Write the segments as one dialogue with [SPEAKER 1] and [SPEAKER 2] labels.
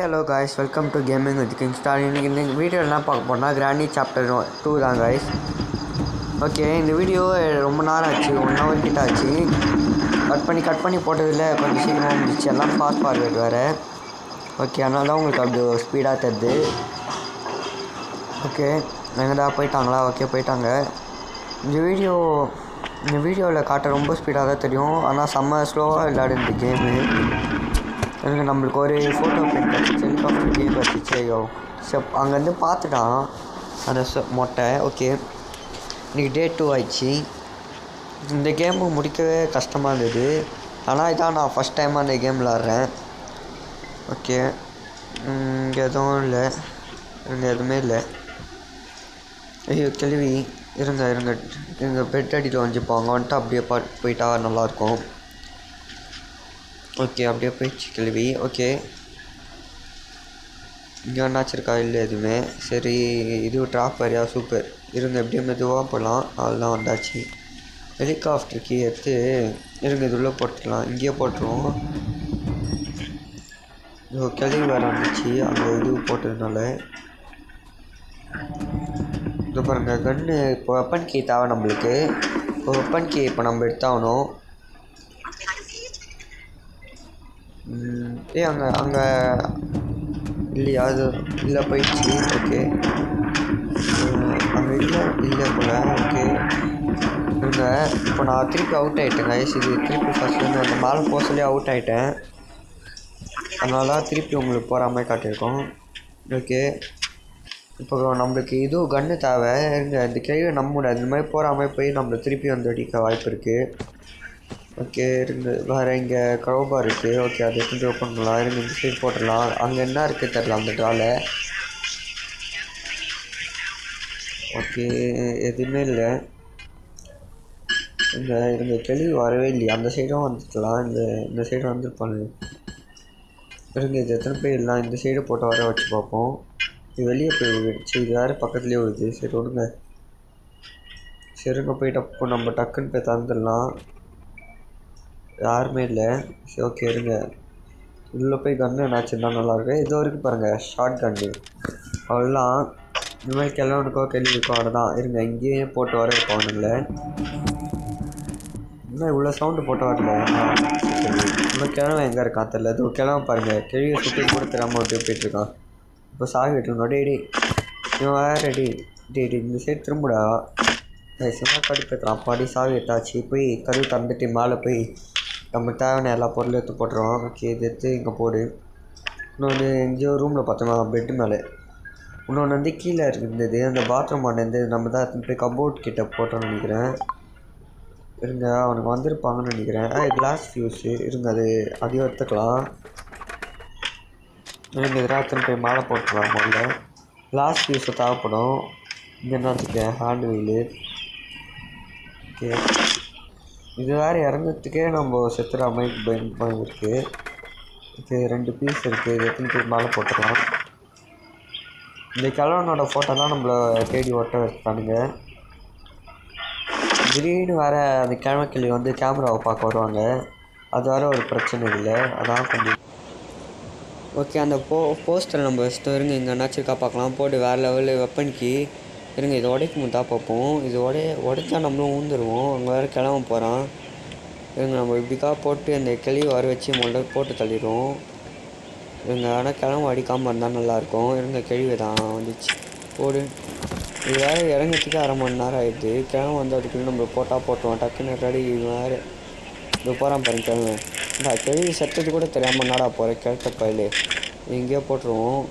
[SPEAKER 1] Hello guys, welcome to gaming with king star. இன்றைக்கி இந்த video என்ன பார்க்க போனால் கிராண்டி சாப்டர் 2 தான் காய்ஸ். ஓகே, இந்த வீடியோ ரொம்ப நேரம் ஆச்சு, 1 hour கிட்ட ஆச்சு. கட் பண்ணி போட்டதில் கொஞ்சம் சீக்கிரமாக முடிச்சு, எல்லாம் ஃபாஸ்ட் ஃபார்வேர்டு வேறு. ஓகே, அதனால தான் உங்களுக்கு அப்படி ஸ்பீடாக தருது. ஓகே, எங்கடா போயிட்டாங்களா? ஓகே, போயிட்டாங்க. இந்த வீடியோவில் காட்ட ரொம்ப ஸ்பீடாக தான் தெரியும், ஆனால் செம்ம ஸ்லோவாக விளையாடு இந்த கேமு. எனக்கு நம்மளுக்கு ஒரு ஃபோட்டோ பிரிண்ட் கிடச்சிச்சு, ஹெலிகாப்டர் கேம் கிடச்சிச்சு. ஐயோ அங்கேருந்து பார்த்துட்டான் அந்த மொட்டை. ஓகே, இன்றைக்கி டே 2 ஆயிடுச்சு. இந்த கேமு முடிக்கவே கஷ்டமாக இருந்தது, ஆனால் இதான் நான் ஃபஸ்ட் டைமாக அந்த கேம் விளாட்றேன். ஓகே, இங்கே எதுவும் இல்லை, இங்கே எதுவுமே இல்லை. ஐயோ கேள்வி, இருங்க பெட் அடியில் வந்துப்பாங்க, வந்துட்டு அப்படியே போயிட்டா நல்லாயிருக்கும். ஓகே, அப்படியே போயிடுச்சு கேள்வி. ஓகே, இங்கே என்னாச்சிருக்கா? இல்லை எதுவுமே. சரி, இது ட்ராப் வரையா? சூப்பர். இருங்க எப்படியே மெதுவாக போகலாம். அதெல்லாம் வந்தாச்சு. ஹெலிகாப்டருக்கு எடுத்து இது உள்ளே போட்டுக்கலாம். இங்கேயே போட்டுருவோம். கேள்வி வேறு வந்துச்சு அந்த இது போட்டதுனால. இது பாருங்கள், கன்று இப்போ வெப்பன் கீ தேவை நம்மளுக்கு. இப்போ வெப்பன் கீ இப்போ நம்ம எடுத்தாகணும். அங்கே இல்லையா? அது இல்லை, போயிடுச்சு. ஓகே, அங்கே இல்லை போல். ஓகே, இப்போ நான் திருப்பி அவுட் ஆகிட்டேங்க. இது திருப்பி ஃபஸ்ட்லேருந்து அந்த மேலே போக சொல்லி அவுட் ஆகிட்டேன். அதனால திருப்பி உங்களுக்கு போகிற மாதிரி காட்டியிருக்கோம். ஓகே, இப்போ நம்மளுக்கு இதுவும் கன்று தேவை. இந்த கேள்வி நம்ப முடியாது, இந்த மாதிரி போகிற மாதிரி போய் நம்மளை திருப்பி வந்து அடிக்க வாய்ப்பு இருக்குது. ஓகே, வேறு இங்கே க்ரௌபார் இருக்குது. ஓகே, அதை எடுத்து ஓப்பன் பண்ணலாம். இந்த சைட் போட்டுடலாம். அங்கே என்ன இருக்குது தெரியல அந்த ட்ராவில். ஓகே, எதுவுமே இல்லை. இந்த தெளிவு வரவே இல்லையா? அந்த சைடும் வந்துக்கலாம், இந்த சைடு வந்துருப்பாங்க. இது எத்தனை பேர் இல்லை, இந்த சைடு போட்டு வர வச்சு பார்ப்போம். இது வெளியே போயிடுச்சு, இது வேறு பக்கத்துலேயே வருது. சரி விடுங்க, சரிங்க போயிட்டு அப்போ நம்ம டக்குன்னு போய் தந்துடலாம். யாருமே இல்லை. சரி ஓகே, இருங்க உள்ளே போய் கன்று என்னாச்சுன்னா நல்லாயிருக்கு. இது வரைக்கும் பாருங்கள், ஷார்ட் கன்று அவ்வளோதான். இந்த மாதிரி கிழவனுக்கோ கேள்விக்கோ அவ்வளோதான். இருங்க இங்கேயே போட்டு வர வைப்பானுங்களே. இன்னும் இவ்வளோ சவுண்டு போட்டு வரல. இன்னும் கிழவன் எங்கே இருக்கான் தெரியல. இது கிழவன் பாருங்கள், கேள்வியை சுற்றி கூட தெரியாமல் அப்படியே போயிட்டுருக்கான். இப்போ சாகி விட்டுருந்தோம். டே இவன் வேறு இந்த சைடு திரும்புடா. சின்ன கடுப்பேற்றான். பாடி சாவி எட்டாச்சு. போய் கதவு திறந்துட்டு மேலே போய் நம்ம தேவையான எல்லா பொருளும் எடுத்து போட்டுருவோம். ஓகே, இது எடுத்து இங்கே போடு. இன்னொன்று எங்கேயோ ரூமில் பார்த்தோமா பெட்டு மேலே. இன்னொன்று வந்து கீழே இருந்தது அந்த பாத்ரூம் ஆனது. நம்ம தான் எடுத்துன்னு போய் கபோர்ட் கிட்டே போட்டோன்னு நினைக்கிறேன். இருங்க, அவனுக்கு வந்திருப்பாங்கன்னு நினைக்கிறேன். கிளாஸ் ஃபியூஸு இருங்க, அதையும் எடுத்துக்கலாம். எனக்கு எதிராக எடுத்துன்னு போய் மேலே போட்டுருலாம். முதல்ல கிளாஸ் ஃபியூஸை தேவைப்படும். இங்கே என்ன வச்சுக்கேன், ஹேண்ட் வீலு. ஓகே, இது வேறு இறங்கிறதுக்கே நம்ம செத்துற மாதிரி பயன் இருக்குது. ஓகே, 2 பீஸ் இருக்குது. இது எத்தனை பேர் மேலே போட்டுக்கலாம். இந்த கிழவனோட ஃபோட்டோ தான் நம்மளை தேடி ஒட்ட வச்சுட்டானுங்க. திடீர்னு வேறு அந்த கிழமை வந்து கேமராவை பார்க்க வருவாங்க. அது வேறு ஒரு பிரச்சனை இல்லை, அதான் கொஞ்சம். ஓகே, அந்த போஸ்டரை நம்ம வச்சுட்டு இருங்க. இங்கே என்னாச்சிருக்கா பார்க்கலாம். போட்டு வேறு லெவலில் வெப்பனுக்கு இருங்க. இதை உடைக்க முடியா பார்ப்போம். இது உடைச்சா நம்மளும் ஊந்துருவோம். அங்கே வேறு கிளம்ப போகிறான். இருங்க, நம்ம இப்படிக்கா போட்டு அந்த கிளியை வர வச்சு முதல்ல போட்டு தள்ளிடுவோம். இருங்க, ஆனால் கிளம்ப அடிக்காமல் இருந்தால் நல்லாயிருக்கும். இருங்க, கேள்வி தான் வந்துச்சு போடு. இது வேறு இறங்கிறதுக்கு 1/2 மணி நேரம் ஆகிடுது. கிளம்ப வந்து அதுக்குள்ளே நம்ம போட்டுருவோம் டக்குன்னு ரெடி. வேறு இது போகிறான் பாருங்க கிழமை. இந்த கேள்வி செத்தது கூட தெரியாமல் நாடா போகிறேன் கிழத்த பயிலு. இங்கேயே போட்டுருவோம்.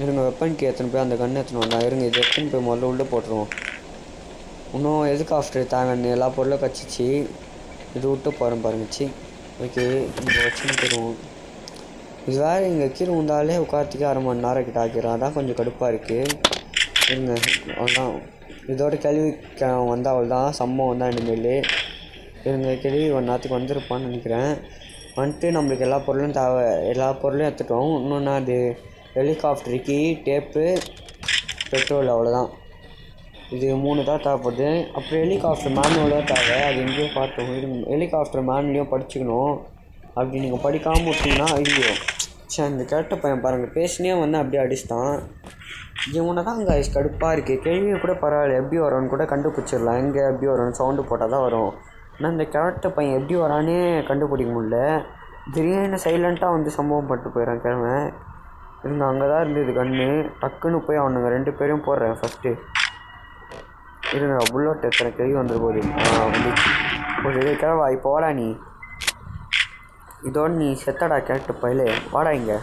[SPEAKER 1] இருங்க, வெப்பனுக்கு எத்தனை போய் அந்த கன்று எத்தனை வந்தா. இருங்க, இது எத்தனை போய் முதல்ல உள்ளே போட்டுருவோம். இன்னும் எதுக்கு ஆஃப்டர் தேவையான எல்லா பொருளும் கச்சிச்சு. இது விட்டு போகிறேன் பாருங்கச்சி. ஓகே, இங்கே வச்சுன்னு போயிடுவோம். இது வேறு இங்கே கீழே வந்தாலே உட்காரத்துக்கு 1/2 மணி நேரம் கிட்ட ஆக்கிடுறோம். அதான் கொஞ்சம் கடுப்பாக இருக்குது. இருங்க, அவ்வளோதான். இதோட கேள்வி வந்தால் அவள் தான் சம்பவம் தான் இனிமேல். இருங்க, கேள்வி 1 நேரத்துக்கு வந்திருப்பான்னு நினைக்கிறேன். வந்துட்டு நம்மளுக்கு எல்லா பொருளும் தேவை, எல்லா பொருளும் எடுத்துட்டோம். இன்னொன்று அது ஹெலிகாப்டருக்கு டேப்பு, பெட்ரோல், அவ்வளோதான். இது 3 தான் தேவைப்படுது. அப்புறம் ஹெலிகாப்டர் மேனுவலாக தேவை. அது எங்கேயோ பார்த்தோம். ஹெலிகாப்டர் மேனுவலையும் படிச்சுக்கணும். அப்படி நீங்கள் படிக்காமல் விட்டிங்கன்னா இல்லையோ சரி இந்த கேட்ட பையன் பாருங்கள் பேசினே வந்து அப்படியே அடிச்சிட்டான். இவனை தான் கைஸ் கடுப்பாக இருக்குது. கேள்வியை கூட பரவாயில்ல, எப்படி வரோன்னு கூட கண்டுபிடிச்சிடலாம். எங்கே எப்படி வரோன்னு சவுண்டு போட்டால் தான் வரும். ஆனால் இந்த கேட்ட பையன் எப்படி வரானே கண்டுபிடிக்க முடியல. திடீர்னு சைலண்ட்டாக வந்து சம்பவம் பட்டு போயிடறான் கிழமை. இருங்க அங்கே தான் இருந்தது கன்று. டக்குன்னு போய் அவனுங்க 2 பேரையும் போடுறேன் ஃபஸ்ட்டு. இருங்க புல்லட் எத்தனை கேள்வி வந்துரு போகுது. வந்துச்சு ஒரு இது கிழவா. இப்போ வாடா நீ, இதோடு நீ செத்தடா கேட்டு பயிலே. வாடா இங்கே.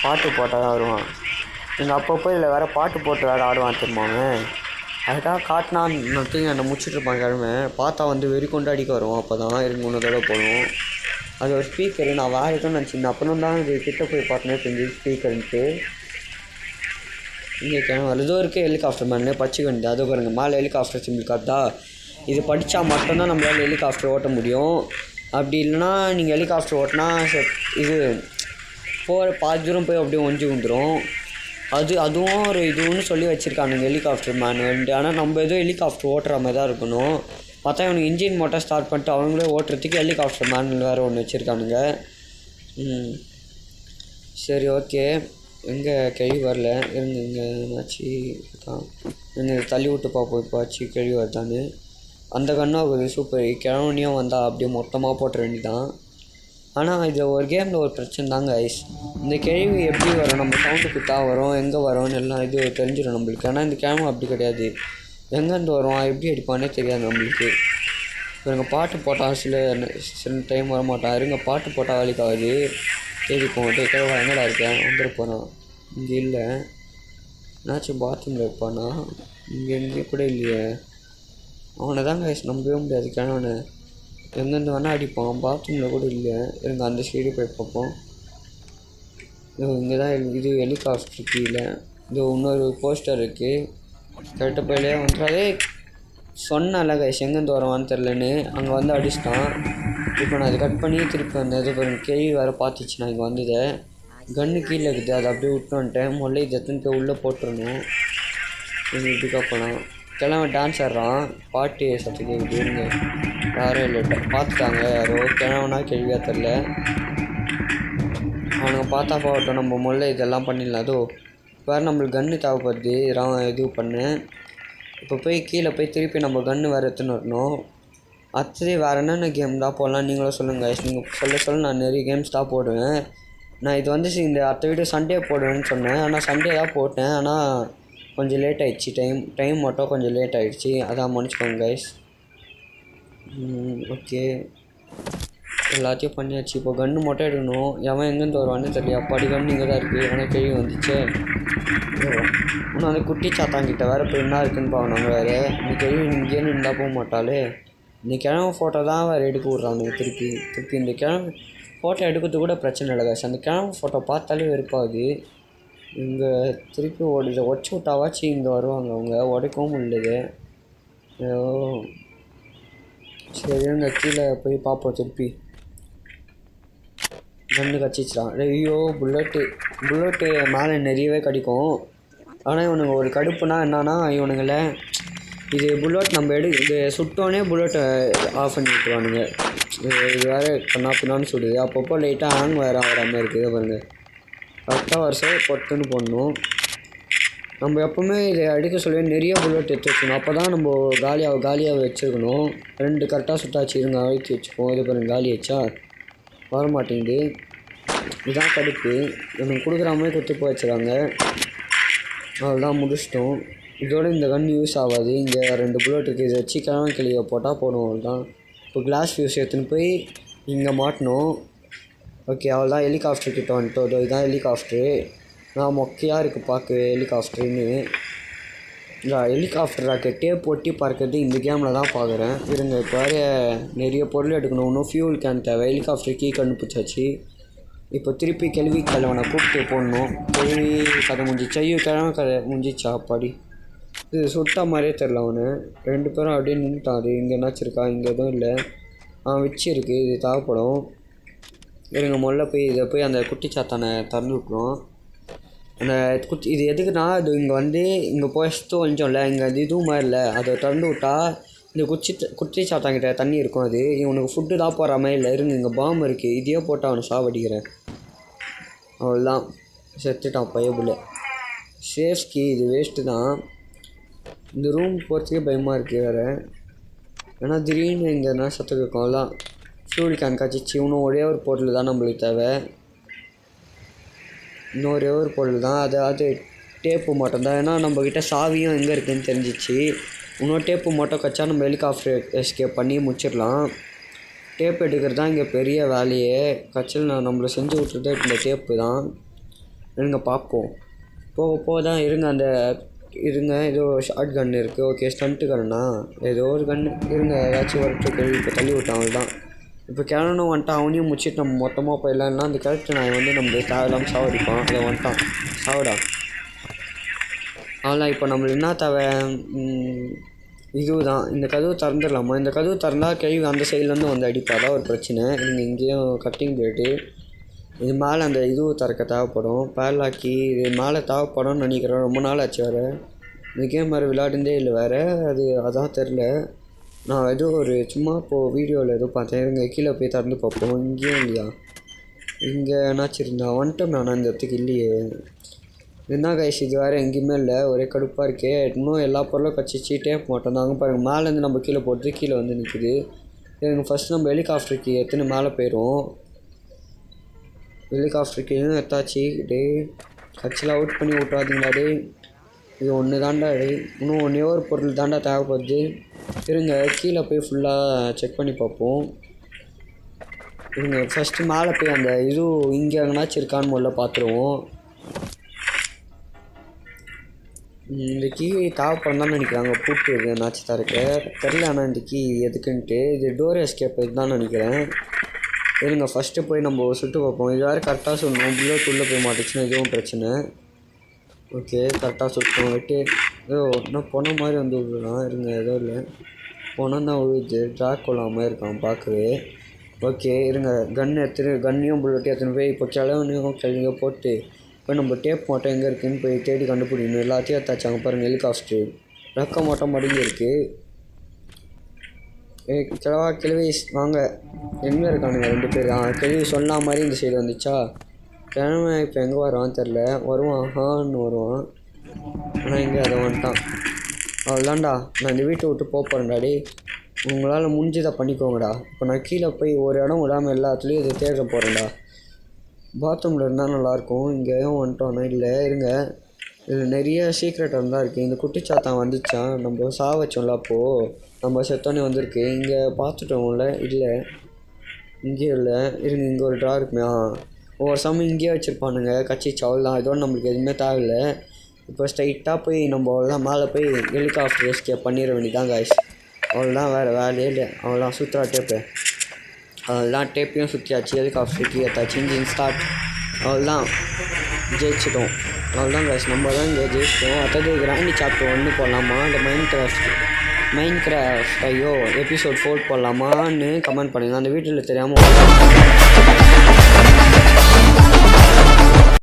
[SPEAKER 1] பாட்டு போட்டால் தான் வருவான். எங்கள் அப்பப்போ இதில் வேறு பாட்டு போட்டு வேறு ஆடுவான் தெரியுமாங்க. அதுக்காக காட்டினான் என்னை முடிச்சுட்ருப்பான் கிழமை. பார்த்தா வந்து வெறி கொண்டு அடிக்க வரும். அப்போ தான் இருங்க 3 தடவை போகணும். அது ஒரு ஸ்பீக்கரு. நான் வேறு இருக்குன்னு நினச்சிருந்தேன். அப்புறம் தான் இது கிட்டே போய் பார்த்தோன்னே தெரிஞ்சு ஸ்பீக்கருன்ட்டு. இங்கே கிழமை வருதோ இருக்குது ஹெலிகாப்டர் மேலே பச்சை கண்டு. அது பாருங்கள் மேலே ஹெலிகாப்டர் சிம்பிள் காத்தா. இது படித்தா மட்டும்தான் நம்மளால் ஹெலிகாப்டர் ஓட்ட முடியும். அப்படி இல்லைனா நீங்கள் ஹெலிகாப்டர் ஓட்டினா இது போகிற பாதி தூரம் போய் அப்படியே ஒஞ்சி வந்துடும். அதுவும் ஒரு இதுன்னு சொல்லி வச்சுருக்கானுங்க ஹெலிகாப்டர் மேனுவல்ட்டு. ஆனால் நம்ம எதுவும் ஹெலிகாப்டர் ஓட்டுற மாதிரி தான் இருக்கணும். பார்த்தா இவனுக்கு இன்ஜின் மோட்டார் ஸ்டார்ட் பண்ணிட்டு அவங்களே ஓட்டுறதுக்கு ஹெலிகாப்டர் மேனுவல் வேறு ஒன்று வச்சுருக்கானுங்க. சரி ஓகே. எங்கே கேள்வி வரல. இருங்க இங்கே என்னாச்சு தான் இங்கே தள்ளி விட்டு பார்ப்போம். இப்போ ஆச்சு கேள்வி வருதான்னு. அந்த கண்ணும் ஆகுது சூப்பர். கிழவனையும் வந்தால் அப்படியே மொத்தமாக போட்டுற வேண்டிதான். ஆனால் இது ஒரு கேமில் ஒரு பிரச்சனை தாங்க ஐஸ். இந்த கேள்வி எப்படி வரும், நம்ம சவுண்டு குத்தா வரும், எங்கே வரோன்னு எல்லாம் இது தெரிஞ்சிடும் நம்மளுக்கு. ஆனால் இந்த கேமரா அப்படி கிடையாது. எங்கேருந்து வரும் எப்படி அடிப்பானே தெரியாது நம்மளுக்கு. இப்போ எங்கள் பாட்டு போட்டால் சில டைம் வரமாட்டான். இருங்க பாட்டு போட்டால் வேலைக்கு ஆகுது. தேடிப்போம். கிழவா எங்கடா இருக்கேன் வந்துட்டு போகிறான். இங்கே இல்லை. என்னாச்சும் பாத்ரூமில் இருப்பானா. இங்கே எங்கேயும் கூட இல்லையே. அவனை தான் கைஸ் நம்பவே முடியாது. கிழவனை எங்கேருந்து வேணால் அடிப்பான். பாத்ரூமில் கூட இல்லை. இருங்க அந்த சைடு போய் பார்ப்போம். இங்கே தான் இது ஹெலிகாப்டர் கீழே இது இன்னொரு போஸ்டர் இருக்குது. கரெக்டாக போயிலே வந்துடாதே சொன்னால கைஸ் எங்கேருந்து வரவான்னு தெரிலன்னு. அங்கே வந்து அடிச்சிட்டான். இப்போ நான் அதை கட் பண்ணி திருப்பி வந்தேன். அது பாருங்க கேள்வி வேறு பார்த்துச்சு. நான் இங்கே வந்ததை கன்று கீழே இருக்குது. அதை அப்படியே விட்டு வந்துட்டேன். முதல்ல இதை எத்தனை போய் உள்ளே போட்டுருணும். இப்படிக்கா போகலாம். கிழமை டான்ஸ் ஆடுறான். பாட்டு சத்து கேட்குது. இருங்க யாரும் இல்லை பார்த்துட்டாங்க யாரோ. கிழவனா கேள்வியாக தெரில. அவனுங்க பார்த்தா போகட்டும். நம்ம முதல்ல இதெல்லாம் பண்ணிடலாம். அதோ வேறு நம்மளுக்கு கன்று தேவைப்படுது. இது பண்ணு. இப்போ போய் கீழே போய் திருப்பி நம்ம கன்று வேறு எடுத்துன்னு வரணும். அடுத்தது வேறு என்னென்ன கேம் தான் போடலாம் நீங்களும் சொல்லுங்கள். நீங்கள் சொல்ல நான் நிறைய கேம்ஸ் தான் போடுவேன். நான் இது வந்து இந்த அடுத்த வீடியோ சண்டே போடுவேன்னு சொன்னேன். ஆனால் சண்டே தான் போட்டேன். ஆனால் கொஞ்சம் லேட் ஆகிடுச்சு. டைம் மட்டும் கொஞ்சம் லேட் ஆகிடுச்சு. அதான் மன்னிச்சுக்கோங்க கைஸ். ஓகே எல்லாத்தையும் பண்ணியாச்சு. இப்போ கன்று மட்டும் எடுக்கணும். எவன் எங்கேருந்து வருவான்னு தெரியல. அப்பாடி கன்று இங்கே தான் இருக்குது. ஆனால் கேள்வி வந்துச்சு. இன்னும் அந்த குட்டி சாத்தாங்கிட்ட வேறு இப்போ என்ன இருக்குதுன்னு பார்க்கணும். வேறு இந்த கேள்வி இங்கேன்னு இருந்தால் போக மாட்டாளே. இந்த கிழமை ஃபோட்டோ தான் வேறு எடுக்க விட்றானுங்க. திருப்பி இந்த கிழமை ஃபோட்டோ எடுக்கிறது கூட பிரச்சனை இல்லை கைஸ். அந்த கிழமை ஃபோட்டோ பார்த்தாலே வெறுப்பாகுது. இங்கே திருப்பி உடச்சி விட்டாவாச்சு இங்கே வருவாங்க. அவங்க உடைக்கவும் முடியல. சரி இந்த கீழே போய் பார்ப்போம். திருப்பி கன்று கச்சிச்சிடான். ஐயோ புல்லட்டு மேலே நிறையவே கிடைக்கும். ஆனால் இவனுங்க ஒரு கடுப்புனா என்னன்னா இவனுங்களை இது புல்லட் நம்ம இது சுட்டோன்னே புல்லட்டை ஆஃப் பண்ணி விட்டுருவானுங்க. இது வேறு கண்ணா பின்னான்னு சுடுது. அப்பப்போ லைட்டாக ஹேங் வேறு ஆகிற மாதிரி இருக்குது. பாருங்கள் கரெக்டாக வருஷம் பொட்டுன்னு போடணும். நம்ம எப்போவுமே இதை அடிக்க சொல்லி நிறைய புல்லட் எடுத்து வச்சுக்கணும். அப்போ தான் நம்ம காலியாக வச்சுருக்கணும். 2 கரெக்டாக சுட்டாச்சு. இருங்க அழுத்தி வச்சுப்போம். இது பாருங்கள் காலி ஆச்சா வரமாட்டேங்குது. இதுதான் கடுப்பு. எனக்கு கொடுக்குற மாதிரி கொடுத்து போய் வச்சுருவாங்க. அவ்வளோதான் முடிச்சிட்டோம். இதோட இந்த கன் யூஸ் ஆகாது. இங்கே 2 புல்லட் இருக்குது. இதை வச்சு கிழமை கிளியை போட்டால் போடும். அவ்வளோதான். இப்போ கிளாஸ் ஃபியூஸ் எடுத்துன்னு போய் இங்கே மாட்டணும். ஓகே அவ்வளோதான். ஹெலிகாப்டர் கிட்ட வந்துட்டோம். இதுதான் ஹெலிகாப்டரு. நான் மொக்கையாக இருக்குது பார்க்க ஹெலிகாப்டருன்னு. இந்த ஹெலிகாப்டர் ராக்கெட்டே போட்டி பார்க்கறது இந்த கேமில் தான் பார்க்குறேன். இருங்க இப்போ வேறு நிறைய பொருள் எடுக்கணும். இன்னும் ஃபியூல் கேன் தேவை. ஹெலிகாப்டர் கீ கண்டுபிடிச்சாச்சு. இப்போ திருப்பி கிழவனை கூப்பிட்டு போடணும். கேள்வி கதை முடிஞ்சிச்சா. ஐயோ கிழமை கதை முடிஞ்சிச்சா. அப்பாடி இது சுட்ட மாதிரியே தெரில. அவனு 2 பேரும் அப்படியே நின்றுட்டான். அது இங்கே என்னாச்சு இருக்கா. இங்கே எதுவும் இல்லை. வச்சு இருக்குது. இது தேவைப்படும். இருங்க முதல்ல இதை போய் அந்த குட்டி சாத்தானை திறந்து விட்டுரும். அந்த இது எதுக்குன்னா அது இங்கே வந்து இங்கே போஸ்ட்டு கொஞ்சம்ல இங்கே அது இதுவும் மாதிரி இல்லை. அதை திறந்து விட்டா இந்த குட்டி சாத்தாங்கிட்ட தண்ணி இருக்கும். அது இவனுக்கு ஃபுட்டு தான் போகிற மாதிரி இல்லை. இருங்க இங்கே பாம்பு இருக்குது. இதையே போட்டு அவனை சாவடிக்கிறேன். அவ்வளோதான், செத்துட்டான் பையபுள்ள. சேஃப்கி இது வேஸ்ட்டு தான். இந்த ரூம் போகிறதுக்கே பயமாக இருக்குது வேறு. ஏன்னா திடீர்னு இங்கே என்ன சத்தம் இருக்கும். அவ்வளோதான், ஃப்ளூல் கேன் காய்ச்சிச்சு. இன்னும் ஒரே ஒரு பொருள் தான் நம்மளுக்கு தேவை. இன்னும் ஒரே ஒரு பொருள் தான், அது டேப்பு மட்டும்தான். ஏன்னா நம்மக்கிட்ட சாவியும் எங்கே இருக்குதுன்னு தெரிஞ்சிச்சு. இன்னும் டேப்பு மட்டும் கச்சா நம்ம ஹெலிகாப்டர் எஸ்கேப் பண்ணி முடிச்சிடலாம். டேப் எடுக்கிறது தான் இங்கே பெரிய வேலையே. கச்சல் நான் நம்மளை செஞ்சு விட்டுறது இந்த டேப்பு தான். இருங்க பார்ப்போம். போக தான் இருங்க ஏதோ ஷார்ட் கன் இருக்குது. ஓகே, ஸ்டண்ட்டு கன்னா ஏதோ ஒரு கன் இருங்க. ஏதாச்சும் வரட்டு கேள்வி இப்போ தள்ளி விட்டான். அவள் தான் இப்போ கிளம்பணும் வந்துட்டான். அவனையும் முடிச்சுட்டு நம்ம மொத்தமாக போயிடலாம்னா அந்த கேரக்டர் நான் நம்ம தேவையில்லாமல் சாவடிப்பான். அதை வந்துட்டான், சாவடா. அதெல்லாம் இப்போ நம்மளுக்கு என்ன தேவை? இதுதான், இந்த கதவு திறந்துடலாமா? இந்த கதவு திறந்தால் கேள்வி அந்த சைட்லேருந்து வந்து அடிப்பாதான் ஒரு பிரச்சனை. இங்கேயும் கட்டிங் போய்ட்டு இது மேலே அந்த இதுவு திறக்க தேவைப்படும். பேர்லாக்கி இது மேலே தேவைப்படும்னு நினைக்கிறேன். ரொம்ப நாள் ஆச்சு வேறு. இந்த கேம் வேறு விளையாடுந்தே இல்லை வேறு. அதான் தெரில. நான் ஏதோ ஒரு சும்மா இப்போது வீடியோவில் ஏதோ பார்த்தேன். இருங்க கீழே போய் திறந்து பார்ப்போம். இங்கேயும் இல்லையா? இங்கே என்னாச்சு இருந்தா வந்துட்டோம். நான் இந்த இடத்துக்கு இல்லையே. என்ன கைஸ், இது வேறு எங்கேயுமே இல்லை. ஒரே கடுப்பாக இருக்கே. இன்னும் எல்லா பொருளும் கச்சிச்சு. டேப் மாட்டோம் தாங்க பாருங்கள். மேலேருந்து நம்ம கீழே போட்டு கீழே வந்து நிற்குது. எங்கள் ஃபஸ்ட் நம்ம ஹெலிகாப்டருக்கு எத்தனை மேலே போயிடும். ஹெலிகாப்டருக்கு எத்தாச்சு டே. கட்சியில் அவுட் பண்ணி விட்றாதீங்களா டே. இது ஒன்று தாண்டா டே. இன்னும் ஒன்றே ஒரு பொருள் தாண்டா தேவைப்படுது. இருங்க கீழே போய் ஃபுல்லாக செக் பண்ணி பார்ப்போம். இருங்க ஃபஸ்ட்டு மேலே போய் அந்த இது இங்கே எங்கேனாச்சும் இருக்கான்னு முதல்ல பார்த்துருவோம். இந்த கீ தேவைப்படம் தான் நினைக்கிறாங்க. பூட்டு என்னாச்சு தரக்கு தெரில. ஆனால் இந்த கீ எதுக்குன்ட்டு இது டோர் எஸ்கேப் தான் நினைக்கிறேன். இருங்க ஃபஸ்ட்டு போய் நம்ம சுட்டு பார்ப்போம். இது வேறு கரெக்டாக சொல்லணும். புல்லட் உள்ளே போய் மாட்டுச்சுன்னா இதுவும் பிரச்சனை. ஓகே கரெக்டாக சுட்டோம். விட்டு ஏதோ இன்னும் பொண்ண மாதிரி வந்து விடலாம். இருங்க ஏதோ இல்லை, பொண்ணம் தான் விழுது. ட்ராக் கொள்ளாமல் இருக்கான் பார்க்கவே. ஓகே இருங்க கன்னையும் புல்லட்டையும் எடுத்துன்னு போய் இப்போ கிழங்கையோ போட்டு இப்போ நம்ம டேப் மட்டும் எங்கே இருக்குதுன்னு போய் தேடி கண்டுபிடிக்கணும். எல்லாத்தையும் எடுத்தாச்சாங்க பாருங்கள். ஹெலிகாப்டர் ரெக்க மட்டும் மடங்கி இருக்குது. கிழவி வாங்க. எங்கே இருக்கானுங்க 2 பேர்? கிழவி சொன்ன மாதிரி இந்த சைடு வந்துச்சா. கிழமை இப்போ எங்கே வருவான்னு தெரில. வருவான் வருவான். ஆனால் இங்கே அதை வந்துட்டான். அவ்வளோதான்டா, நான் இந்த வீட்டை விட்டு போகிறேன்டாடி. உங்களால் முடிஞ்சதை பண்ணிக்கோங்கடா. இப்போ நான் கீழே போய் ஒரு இடம் விடாமல் எல்லாத்துலேயும் இதை தேட போகிறேன்டா. பாத்ரூமில் இருந்தால் நல்லாயிருக்கும். இங்கேயும் வந்துட்டோன்னா இல்லை. இருங்க இதில் நிறைய சீக்ரெட் இருந்தால் இருக்குது. இந்த குட்டிச்சாத்தான் வந்துச்சான். நம்ம வச்சோம்ல அப்போது நம்ம செத்தோன்னே வந்திருக்கு. இங்கே பார்த்துட்டோம்ல, இல்லை இங்கேயும் இல்லை. இருங்க இங்கே ஒரு ட்ரா இருக்குமே. ஒவ்வொரு சமயம் இங்கேயே வச்சுருப்பானுங்க. கட்சி சவல் தான். இதோடு நம்மளுக்கு எதுவுமே தேவையில்லை. இப்போ ஸ்ட்ரைட்டாக போய் நம்ம அவ்வளோதான் மேலே போய் ஹெலிகாப்டர் எஸ்கேப் பண்ணிட வேண்டியதான் காய்ஸ். அவ்வளோதான், வேறு வேலையே இல்லை. அவ்வளோதான் சுற்றுறா டேப்பு. அவ்வளோதான் டேப்பையும் சுற்றியாச்சு. ஹெலிகாப்டருக்கு ஏற்றாச்சு. Engine start. அவ்வளோதான் ஜெயிச்சிட்டோம். அவ்வளோதான் காய்ஸ், நம்ம தான் இங்கே ஜெயிச்சிட்டோம். அதாவது கிராண்டி சாப்டர் 1 போடலாமா இல்லை மைண்ட் கிராஃப்ட் ஐயோ எபிசோட் 4 போடலாமான்னு கமெண்ட் பண்ணுங்கள். அந்த வீட்டில் தெரியாமல்